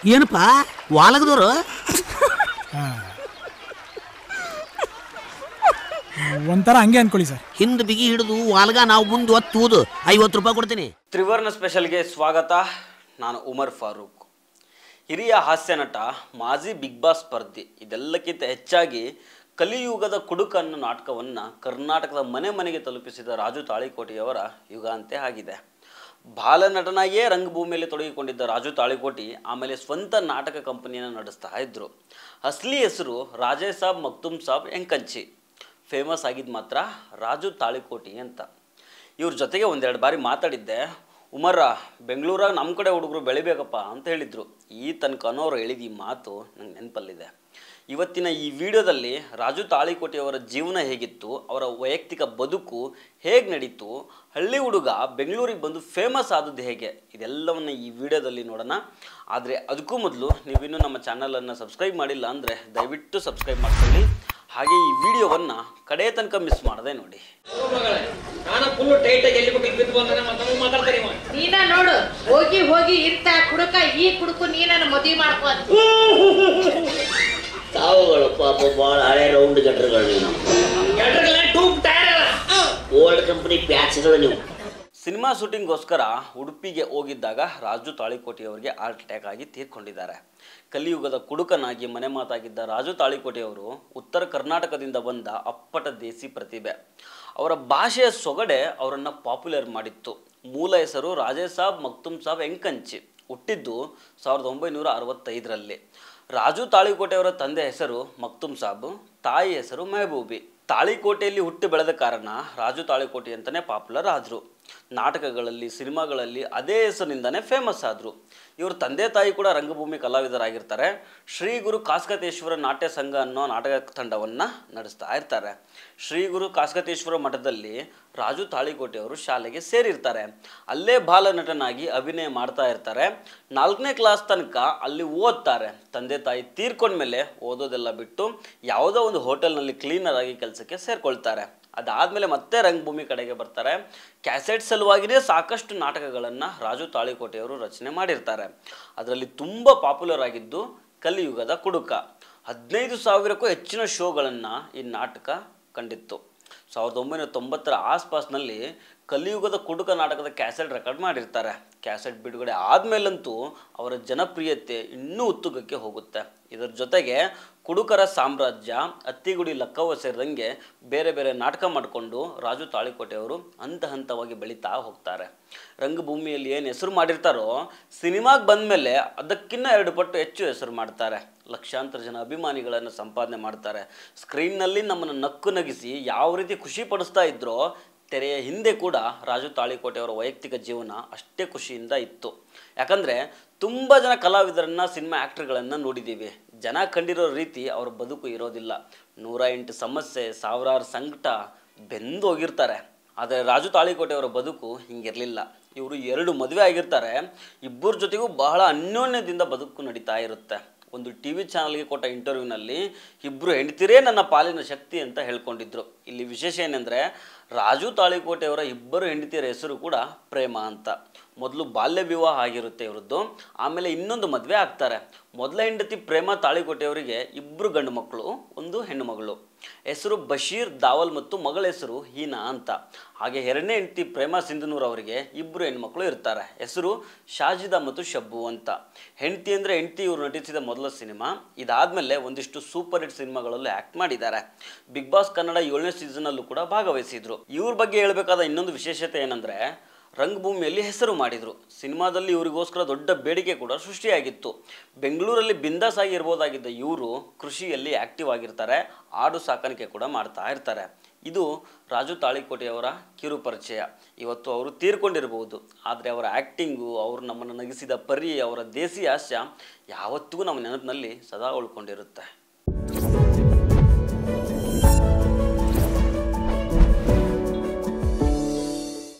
ಏನಪ್ಪ ವಾಲಗದವರು ಒಂಥರ ಹಂಗೆ ಅನ್ಕೊಳ್ಳಿ ಸರ್. ಹಿಂದ್ ಬಿಗಿ ಹಿಡಿದು ವಾಲ್ಗ ನಾವು ಮುಂದೆ ಒತ್ತುವುದು 50 ರೂಪಾಯಿ ಕೊಡ್ತೀನಿ. ತ್ರಿವರ್ಣ ಸ್ಪೆಷಲ್ಗೆ ಸ್ವಾಗತ. ನಾನು ಉಮರ್ ಫಾರೂಕ್. ಹಿರಿಯ ಹಾಸ್ಯ ನಟ, ಮಾಜಿ ಬಿಗ್ ಬಾಸ್ ಸ್ಪರ್ಧಿ, ಇದೆಲ್ಲಕ್ಕಿಂತ ಹೆಚ್ಚಾಗಿ ಕಲಿಯುಗದ ಕುಡುಕ ಅನ್ನೋ ನಾಟಕವನ್ನು ಕರ್ನಾಟಕದ ಮನೆ ಮನೆಗೆ ತಲುಪಿಸಿದ ರಾಜು ತಾಳಿಕೋಟಿಯವರ ಯುಗಾಂತ್ಯ ಆಗಿದೆ. ಬಾಲನಟನಾಗಿಯೇ ರಂಗಭೂಮಿಯಲ್ಲಿ ತೊಡಗಿಕೊಂಡಿದ್ದ ರಾಜು ತಾಳಿಕೋಟಿ ಆಮೇಲೆ ಸ್ವಂತ ನಾಟಕ ಕಂಪನಿಯನ್ನು ನಡೆಸ್ತಾ ಇದ್ದರು. ಅಸಲಿ ಹೆಸರು ರಾಜೇ ಸಾಬ್ ಮಕ್ತುಮ್ ಸಾಬ್ ಎಂಕಂಚಿ. ಫೇಮಸ್ ಆಗಿದ್ದು ಮಾತ್ರ ರಾಜು ತಾಳಿಕೋಟಿ ಅಂತ. ಇವ್ರ ಜೊತೆಗೆ ಒಂದೆರಡು ಬಾರಿ ಮಾತಾಡಿದ್ದೆ. ಉಮರ, ಬೆಂಗಳೂರಾಗ ನಮ್ಮ ಕಡೆ ಹುಡುಗರು ಬೆಳಿಬೇಕಪ್ಪ ಅಂತ ಹೇಳಿದರು. ಈ ತನಕನೂ ಅವ್ರು ಹೇಳಿದ ಈ ಮಾತು ನಂಗೆ ನೆನಪಲ್ಲಿದೆ. ಇವತ್ತಿನ ಈ ವಿಡಿಯೋದಲ್ಲಿ ರಾಜು ತಾಳಿಕೋಟಿಯವರ ಜೀವನ ಹೇಗಿತ್ತು, ಅವರ ವೈಯಕ್ತಿಕ ಬದುಕು ಹೇಗೆ ನಡೀತು, ಹಳ್ಳಿ ಹುಡುಗ ಬೆಂಗಳೂರಿಗೆ ಬಂದು ಫೇಮಸ್ ಆದದ್ದು ಹೇಗೆ, ಇದೆಲ್ಲವನ್ನು ಈ ವಿಡಿಯೋದಲ್ಲಿ ನೋಡೋಣ. ಆದರೆ ಅದಕ್ಕೂ ಮೊದಲು ನೀವಿನ್ನೂ ನಮ್ಮ ಚಾನಲನ್ನು ಸಬ್ಸ್ಕ್ರೈಬ್ ಮಾಡಿಲ್ಲ ಅಂದರೆ ದಯವಿಟ್ಟು ಸಬ್ಸ್ಕ್ರೈಬ್ ಮಾಡ್ಕೊಳ್ಳಿ. ಹಾಗೆ ಈ ವಿಡಿಯೋವನ್ನು ಕಡೆ ತನಕ ಮಿಸ್ ಮಾಡದೆ ನೋಡಿ. ನೀನ ನೋಡು, ಹೋಗಿ ಹೋಗಿ ಇತ್ತ ಕುಡುಕ ಈ ಕುಡುಕು ನೀನ ಮದುವೆ ಮಾಡ್ಕೊ. ತಾವುಗಳು ಪಾಪ ಭಾಳ ಹಳೆ ರೌಂಡ್ ಗಟ್ರಗಳು ನೀವು. ಓಲ್ಡ್ ಕಂಪನಿ ಪ್ಯಾಚ್ಗಳು ನೀವು. ಸಿನಿಮಾ ಶೂಟಿಂಗ್ಗೋಸ್ಕರ ಉಡುಪಿಗೆ ಹೋಗಿದ್ದಾಗ ರಾಜು ತಾಳಿಕೋಟಿಯವರಿಗೆ ಹಾರ್ಟ್ ಅಟ್ಯಾಕ್ ಆಗಿ ತೀರ್ಕೊಂಡಿದ್ದಾರೆ. ಕಲಿಯುಗದ ಕುಡುಕನಾಗಿ ಮನೆ ಮಾತಾಗಿದ್ದ ರಾಜು ತಾಳಿಕೋಟಿಯವರು ಉತ್ತರ ಕರ್ನಾಟಕದಿಂದ ಬಂದ ಅಪ್ಪಟ ದೇಸಿ ಪ್ರತಿಭೆ. ಅವರ ಭಾಷೆಯ ಸೊಗಡೆ ಅವರನ್ನು ಪಾಪ್ಯುಲರ್ ಮಾಡಿತ್ತು. ಮೂಲ ಹೆಸರು ರಾಜೇ ಸಾಬ್ ಮಕ್ತುಮ್ ಸಾಬ್ ಎಂಕಂಚಿ. ಹುಟ್ಟಿದ್ದು 1965ರಲ್ಲಿ. ರಾಜು ತಾಳಿಕೋಟೆಯವರ ತಂದೆ ಹೆಸರು ಮಕ್ತುಮ್ ಸಾಬ್, ತಾಯಿ ಹೆಸರು ಮೆಹಬೂಬಿ. ತಾಳಿಕೋಟೆಯಲ್ಲಿ ಹುಟ್ಟಿ ಬೆಳೆದ ಕಾರಣ ರಾಜು ತಾಳಿಕೋಟಿ ಅಂತಲೇ ಪಾಪ್ಯುಲರ್ ಆದರು. ನಾಟಕಗಳಲ್ಲಿ, ಸಿನಿಮಾಗಳಲ್ಲಿ ಅದೇ ಹೆಸರಿನಿಂದನೇ ಫೇಮಸ್ ಆದರು. ಇವರು ತಂದೆ ತಾಯಿ ಕೂಡ ರಂಗಭೂಮಿ ಕಲಾವಿದರಾಗಿರ್ತಾರೆ. ಶ್ರೀ ಗುರು ಕಾಸ್ಕತೇಶ್ವರ ನಾಟ್ಯ ಸಂಘ ಅನ್ನೋ ನಾಟಕ ತಂಡವನ್ನು ನಡೆಸ್ತಾ ಇರ್ತಾರೆ. ಶ್ರೀ ಗುರು ಕಾಸ್ಕತೇಶ್ವರ ಮಠದಲ್ಲಿ ರಾಜು ತಾಳಿಕೋಟಿಯವರು ಶಾಲೆಗೆ ಸೇರಿರ್ತಾರೆ. ಅಲ್ಲೇ ಬಾಲನಟನಾಗಿ ಅಭಿನಯ ಮಾಡ್ತಾ ಇರ್ತಾರೆ. 4ನೇ ಕ್ಲಾಸ್ ತನಕ ಅಲ್ಲಿ ಓದ್ತಾರೆ. ತಂದೆ ತಾಯಿ ತೀರ್ಕೊಂಡ್ಮೇಲೆ ಓದೋದೆಲ್ಲ ಬಿಟ್ಟು ಯಾವುದೋ ಒಂದು ಹೋಟೆಲ್ನಲ್ಲಿ ಕ್ಲೀನರ್ ಆಗಿ ಕೆಲಸಕ್ಕೆ ಸೇರ್ಕೊಳ್ತಾರೆ. ಅದಾದಮೇಲೆ ಮತ್ತೆ ರಂಗಭೂಮಿ ಕಡೆಗೆ ಬರ್ತಾರೆ. ಕ್ಯಾಸೆಟ್ ಸಲುವಾಗಿಯೇ ಸಾಕಷ್ಟು ನಾಟಕಗಳನ್ನು ರಾಜು ತಾಳಿಕೋಟೆಯವರು ರಚನೆ ಮಾಡಿರ್ತಾರೆ. ಅದರಲ್ಲಿ ತುಂಬ ಪಾಪ್ಯುಲರ್ ಆಗಿದ್ದು ಕಲಿಯುಗದ ಕುಡುಕ. 15,000ಕ್ಕೂ ಹೆಚ್ಚಿನ ಶೋಗಳನ್ನು ಈ ನಾಟಕ ಕಂಡಿತ್ತು. 1990ರ ಆಸ್ಪಾಸ್ನಲ್ಲಿ ಕಲಿಯುಗದ ಕುಡುಕ ನಾಟಕದ ಕ್ಯಾಸೆಟ್ ರೆಕಾರ್ಡ್ ಮಾಡಿರ್ತಾರೆ. ಕ್ಯಾಸೆಟ್ ಬಿಡುಗಡೆ ಆದಮೇಲಂತೂ ಅವರ ಜನಪ್ರಿಯತೆ ಇನ್ನೂ ಉತ್ತುಂಗಕ್ಕೆ ಹೋಗುತ್ತೆ. ಇದರ ಜೊತೆಗೆ ಕುಡುಕರ ಸಾಮ್ರಾಜ್ಯ, ಅತ್ತಿಗುಡಿ ಲಕ್ಕವ್ವ ಸೇರಿದಂಗೆ ಬೇರೆ ಬೇರೆ ನಾಟಕ ಮಾಡಿಕೊಂಡು ರಾಜು ತಾಳಿಕೋಟೆಯವರು ಹಂತ ಹಂತವಾಗಿ ಬೆಳೀತಾ ಹೋಗ್ತಾರೆ. ರಂಗಭೂಮಿಯಲ್ಲಿ ಏನು ಹೆಸರು ಮಾಡಿರ್ತಾರೋ ಸಿನಿಮಾಗೆ ಬಂದಮೇಲೆ ಅದಕ್ಕಿಂತ 2 ಪಟ್ಟು ಹೆಚ್ಚು ಹೆಸರು ಮಾಡ್ತಾರೆ. ಲಕ್ಷಾಂತರ ಜನ ಅಭಿಮಾನಿಗಳನ್ನು ಸಂಪಾದನೆ ಮಾಡ್ತಾರೆ. ಸ್ಕ್ರೀನ್ನಲ್ಲಿ ನಮ್ಮನ್ನು ನಕ್ಕು ನಗಿಸಿ ಯಾವ ರೀತಿ ಖುಷಿ ಪಡಿಸ್ತಾ ಇದ್ರೋ ತೆರೆಯ ಹಿಂದೆ ಕೂಡ ರಾಜು ತಾಳಿಕೋಟೆಯವರ ವೈಯಕ್ತಿಕ ಜೀವನ ಅಷ್ಟೇ ಖುಷಿಯಿಂದ ಇತ್ತು. ಯಾಕಂದರೆ ತುಂಬ ಜನ ಕಲಾವಿದರನ್ನು, ಸಿನಿಮಾ ಆ್ಯಕ್ಟರ್ಗಳನ್ನು ನೋಡಿದ್ದೀವಿ. ಜನ ಕಂಡಿರೋ ರೀತಿ ಅವ್ರ ಬದುಕು ಇರೋದಿಲ್ಲ. 108 ಸಮಸ್ಯೆ, ಸಾವಿರಾರು ಸಂಕಟ ಬೆಂದು ಹೋಗಿರ್ತಾರೆ. ಆದರೆ ರಾಜು ತಾಳಿಕೋಟೆಯವರ ಬದುಕು ಹಿಂಗಿರಲಿಲ್ಲ. ಇವರು 2 ಮದುವೆ ಆಗಿರ್ತಾರೆ. ಇಬ್ಬರ ಜೊತೆಗೂ ಬಹಳ ಅನ್ಯೋನ್ಯದಿಂದ ಬದುಕು ನಡೀತಾ ಇರುತ್ತೆ. ಒಂದು TV ಚಾನಲ್ಗೆ ಕೊಟ್ಟ ಇಂಟರ್ವ್ಯೂನಲ್ಲಿ ಇಬ್ಬರು ಹೆಂಡತಿರೇ ನನ್ನ ಪಾಲಿನ ಶಕ್ತಿ ಅಂತ ಹೇಳ್ಕೊಂಡಿದ್ರು. ಇಲ್ಲಿ ವಿಶೇಷ ಏನೆಂದರೆ ರಾಜು ತಾಳಿಕೋಟೆಯವರ ಇಬ್ಬರು ಹೆಂಡತಿಯರ ಹೆಸರು ಕೂಡ ಪ್ರೇಮ ಅಂತ. ಮೊದಲು ಬಾಲ್ಯ ವಿವಾಹ ಆಗಿರುತ್ತೆ ಇವರದ್ದು. ಆಮೇಲೆ ಇನ್ನೊಂದು ಮದುವೆ ಆಗ್ತಾರೆ. ಮೊದಲ ಹೆಂಡತಿ ಪ್ರೇಮ ತಾಳಿಕೋಟೆಯವರಿಗೆ 2 ಗಂಡು ಮಕ್ಕಳು, 1 ಹೆಣ್ಣು ಮಗಳು. ಹೆಸರು ಬಶೀರ್ ದಾವಲ್ ಮತ್ತು ಮಗಳ ಹೆಸರು ಹೀನಾ ಅಂತ. ಹಾಗೆ 2ನೇ ಹೆಂಡತಿ ಪ್ರೇಮ ಸಿಂಧನೂರ್ ಅವರಿಗೆ 2 ಹೆಣ್ಮಕ್ಳು ಇರ್ತಾರೆ. ಹೆಸರು ಶಾಜಿದಾ ಮತ್ತು ಶಬ್ಬು ಅಂತ. ಹೆಂಡತಿ ಅಂದರೆ ಹೆಂಡತಿ ಇವರು ನಟಿಸಿದ ಮೊದಲ ಸಿನಿಮಾ. ಇದಾದಮೇಲೆ ಒಂದಿಷ್ಟು ಸೂಪರ್ ಹಿಟ್ ಸಿನಿಮಾಗಳಲ್ಲೂ ಆ್ಯಕ್ಟ್ ಮಾಡಿದ್ದಾರೆ. ಬಿಗ್ ಬಾಸ್ ಕನ್ನಡ 7ನೇ ಸೀಸನಲ್ಲೂ ಕೂಡ ಭಾಗವಹಿಸಿದ್ರು. ಇವ್ರ ಬಗ್ಗೆ ಹೇಳಬೇಕಾದ ಇನ್ನೊಂದು ವಿಶೇಷತೆ ಏನಂದರೆ ರಂಗಭೂಮಿಯಲ್ಲಿ ಹೆಸರು ಮಾಡಿದರು. ಸಿನಿಮಾದಲ್ಲಿ ಇವರಿಗೋಸ್ಕರ ದೊಡ್ಡ ಬೇಡಿಕೆ ಕೂಡ ಸೃಷ್ಟಿಯಾಗಿತ್ತು. ಬೆಂಗಳೂರಲ್ಲಿ ಬಿಂದಾಸ್ ಆಗಿ ಇರ್ಬೋದಾಗಿದ್ದ ಇವರು ಕೃಷಿಯಲ್ಲಿ ಆ್ಯಕ್ಟಿವ್ ಆಗಿರ್ತಾರೆ. ಆಡು ಸಾಕಾಣಿಕೆ ಕೂಡ ಮಾಡ್ತಾ ಇರ್ತಾರೆ. ಇದು ರಾಜು ತಾಳಿಕೋಟೆಯವರ ಕಿರು ಪರಿಚಯ. ಇವತ್ತು ಅವರು ತೀರ್ಕೊಂಡಿರ್ಬೋದು, ಆದರೆ ಅವರ ಆ್ಯಕ್ಟಿಂಗು, ಅವರು ನಮ್ಮನ್ನು ನಗಿಸಿದ ಪರಿ, ಅವರ ದೇಸಿ ಹಾಸ್ಯ ಯಾವತ್ತಿಗೂ ನಮ್ಮ ನೆನಪಿನಲ್ಲಿ ಸದಾ ಉಳ್ಕೊಂಡಿರುತ್ತೆ.